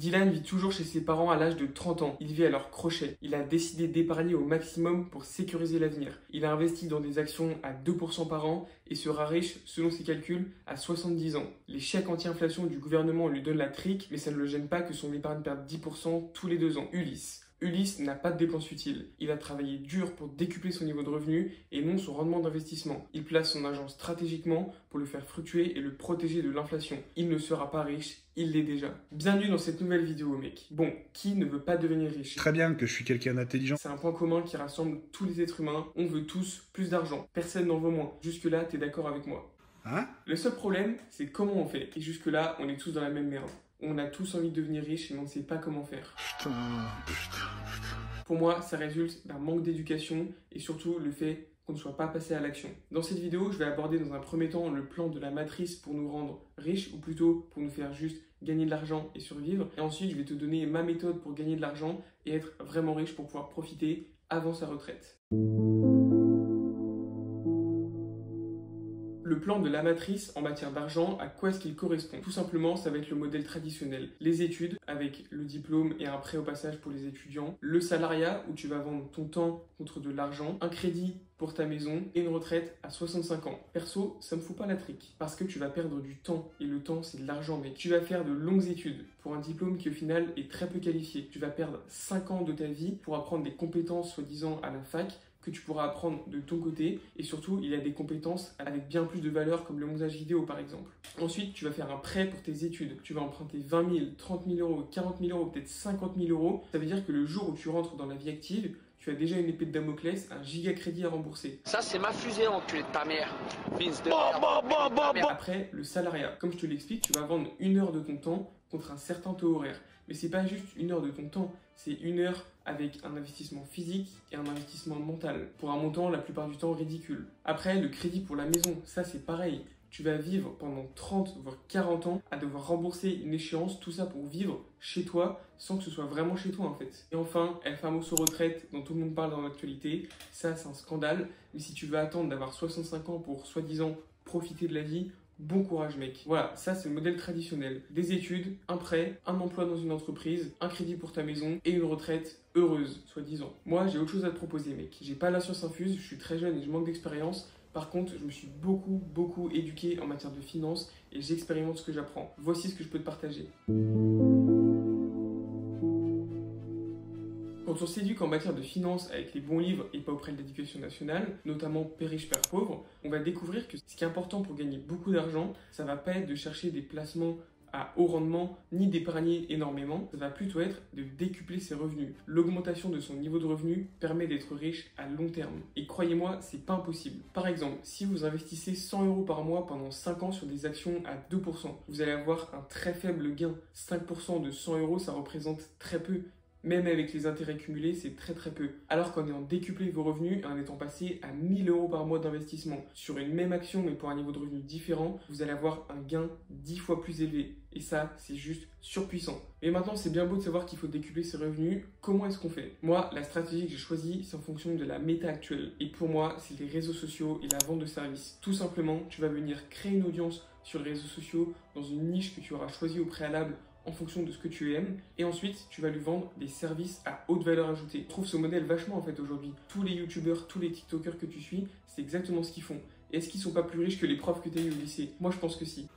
Dylan vit toujours chez ses parents à l'âge de 30 ans. Il vit à leur crochet. Il a décidé d'épargner au maximum pour sécuriser l'avenir. Il a investi dans des actions à 2% par an et sera riche, selon ses calculs, à 70 ans. Les chèques anti-inflation du gouvernement lui donnent la trique, mais ça ne le gêne pas que son épargne perde 10% tous les 2 ans. Ulysse n'a pas de dépenses utiles. Il a travaillé dur pour décupler son niveau de revenu et non son rendement d'investissement. Il place son argent stratégiquement pour le faire fructuer et le protéger de l'inflation. Il ne sera pas riche, il l'est déjà. Bienvenue dans cette nouvelle vidéo, mec. Bon, qui ne veut pas devenir riche? Très bien que je suis quelqu'un d'intelligent. C'est un point commun qui rassemble tous les êtres humains. On veut tous plus d'argent. Personne n'en veut moins. Jusque-là, t'es d'accord avec moi? Hein? Le seul problème, c'est comment on fait. Et jusque-là, on est tous dans la même merde. On a tous envie de devenir riche, mais on ne sait pas comment faire. Putain. Pour moi, ça résulte d'un manque d'éducation et surtout le fait qu'on ne soit pas passé à l'action. Dans cette vidéo, je vais aborder dans un premier temps le plan de la matrice pour nous rendre riches, ou plutôt pour nous faire juste gagner de l'argent et survivre. Et ensuite, je vais te donner ma méthode pour gagner de l'argent et être vraiment riche pour pouvoir profiter avant sa retraite. Le plan de la matrice en matière d'argent, à quoi est-ce qu'il correspond? Tout simplement, ça va être le modèle traditionnel. Les études, avec le diplôme et un prêt au passage pour les étudiants. Le salariat, où tu vas vendre ton temps contre de l'argent. Un crédit pour ta maison et une retraite à 65 ans. Perso, ça me fout pas la trique. Parce que tu vas perdre du temps. Et le temps, c'est de l'argent, mec. Tu vas faire de longues études pour un diplôme qui, au final, est très peu qualifié. Tu vas perdre 5 ans de ta vie pour apprendre des compétences, soi-disant, à la fac, que tu pourras apprendre de ton côté, et surtout il y a des compétences avec bien plus de valeur comme le montage vidéo par exemple. Ensuite tu vas faire un prêt pour tes études, tu vas emprunter 20 000, 30 000 euros, 40 000 euros, peut-être 50 000 euros. Ça veut dire que le jour où tu rentres dans la vie active, tu as déjà une épée de Damoclès, un giga crédit à rembourser. Ça c'est ma fusée, enculé de ta mère. Fils de merde. Après, le salariat. Comme je te l'explique, tu vas vendre 1 heure de ton temps contre un certain taux horaire. Mais c'est pas juste 1 heure de ton temps, c'est 1 heure avec un investissement physique et un investissement mental, pour un montant la plupart du temps ridicule. Après, le crédit pour la maison, ça c'est pareil. Tu vas vivre pendant 30 voire 40 ans à devoir rembourser une échéance, tout ça pour vivre chez toi sans que ce soit vraiment chez toi en fait. Et enfin, El Famoso retraite dont tout le monde parle dans l'actualité, ça c'est un scandale. Mais si tu veux attendre d'avoir 65 ans pour soi-disant profiter de la vie, bon courage mec. Voilà, ça c'est le modèle traditionnel. Des études, un prêt, un emploi dans une entreprise, un crédit pour ta maison et une retraite heureuse, soi-disant. Moi j'ai autre chose à te proposer mec. J'ai pas la science infuse, je suis très jeune et je manque d'expérience. Par contre, je me suis beaucoup éduqué en matière de finance et j'expérimente ce que j'apprends. Voici ce que je peux te partager. Quand on s'éduque en matière de finance avec les bons livres et pas auprès de l'éducation nationale, notamment Père riche, Père pauvre, on va découvrir que ce qui est important pour gagner beaucoup d'argent, ça va pas être de chercher des placements à haut rendement, ni d'épargner énormément, ça va plutôt être de décupler ses revenus. L'augmentation de son niveau de revenu permet d'être riche à long terme. Et croyez-moi, c'est pas impossible. Par exemple, si vous investissez 100 euros par mois pendant 5 ans sur des actions à 2%, vous allez avoir un très faible gain. 5% de 100 euros, ça représente très peu. Même avec les intérêts cumulés, c'est très peu. Alors qu'en ayant décuplé vos revenus et en étant passé à 1 000 euros par mois d'investissement sur une même action mais pour un niveau de revenu différent, vous allez avoir un gain 10 fois plus élevé. Et ça, c'est juste surpuissant. Mais maintenant, c'est bien beau de savoir qu'il faut décupler ses revenus. Comment est-ce qu'on fait? Moi, la stratégie que j'ai choisie, c'est en fonction de la méta actuelle. Et pour moi, c'est les réseaux sociaux et la vente de services. Tout simplement, tu vas venir créer une audience sur les réseaux sociaux dans une niche que tu auras choisie au préalable en fonction de ce que tu aimes, et ensuite tu vas lui vendre des services à haute valeur ajoutée. Je trouve ce modèle vachement en fait aujourd'hui. Tous les youtubeurs, tous les tiktokers que tu suis, c'est exactement ce qu'ils font. Est-ce qu'ils sont pas plus riches que les profs que tu as eu au lycée? Moi je pense que si.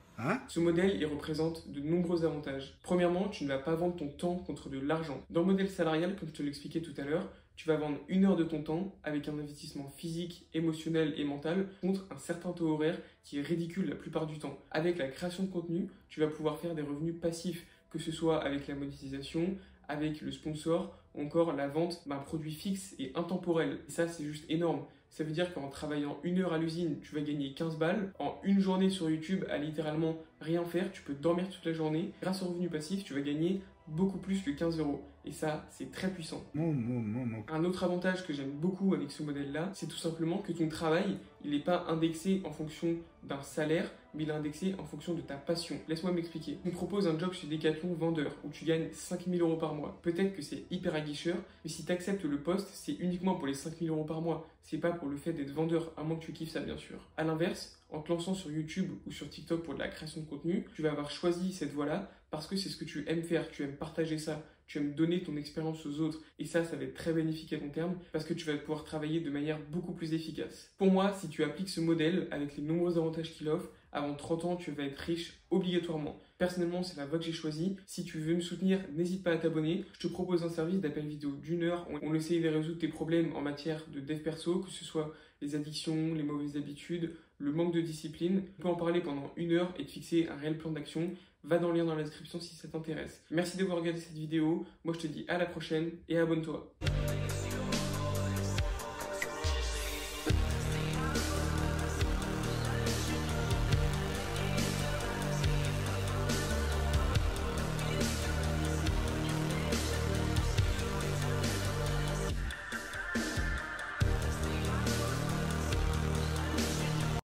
Ce modèle, il représente de nombreux avantages. Premièrement, tu ne vas pas vendre ton temps contre de l'argent. Dans le modèle salarial, comme je te l'expliquais tout à l'heure, tu vas vendre 1 heure de ton temps avec un investissement physique, émotionnel et mental contre un certain taux horaire qui est ridicule la plupart du temps. Avec la création de contenu, tu vas pouvoir faire des revenus passifs, que ce soit avec la monétisation, avec le sponsor, ou encore la vente d'un produit fixe et intemporel. Et ça, c'est juste énorme. Ça veut dire qu'en travaillant 1 heure à l'usine, tu vas gagner 15 balles. En une journée sur YouTube, à littéralement rien faire, tu peux dormir toute la journée. Grâce au revenu passif, tu vas gagner beaucoup plus que 15 euros. Et ça, c'est très puissant. Un autre avantage que j'aime beaucoup avec ce modèle-là, c'est tout simplement que ton travail, il n'est pas indexé en fonction d'un salaire, mais il est indexé en fonction de ta passion. Laisse-moi m'expliquer. On te propose un job chez Decathlon vendeur, où tu gagnes 5 000 euros par mois. Peut-être que c'est hyper aguicheur, mais si tu acceptes le poste, c'est uniquement pour les 5 000 euros par mois. C'est pas pour le fait d'être vendeur, à moins que tu kiffes ça, bien sûr. À l'inverse, en te lançant sur YouTube ou sur TikTok pour de la création de contenu, tu vas avoir choisi cette voie-là parce que c'est ce que tu aimes faire, tu aimes partager ça, tu aimes donner ton expérience aux autres et ça va être très bénéfique à long terme parce que tu vas pouvoir travailler de manière beaucoup plus efficace. Pour moi, si tu appliques ce modèle avec les nombreux avantages qu'il offre, avant 30 ans, tu vas être riche obligatoirement. Personnellement, c'est la voie que j'ai choisie. Si tu veux me soutenir, n'hésite pas à t'abonner. Je te propose un service d'appel vidéo d'1 heure. On essaye de résoudre tes problèmes en matière de dev perso, que ce soit les addictions, les mauvaises habitudes, le manque de discipline. On peut en parler pendant 1 heure et te fixer un réel plan d'action. Va dans le lien dans la description si ça t'intéresse. Merci d'avoir regardé cette vidéo. Moi, je te dis à la prochaine et abonne-toi.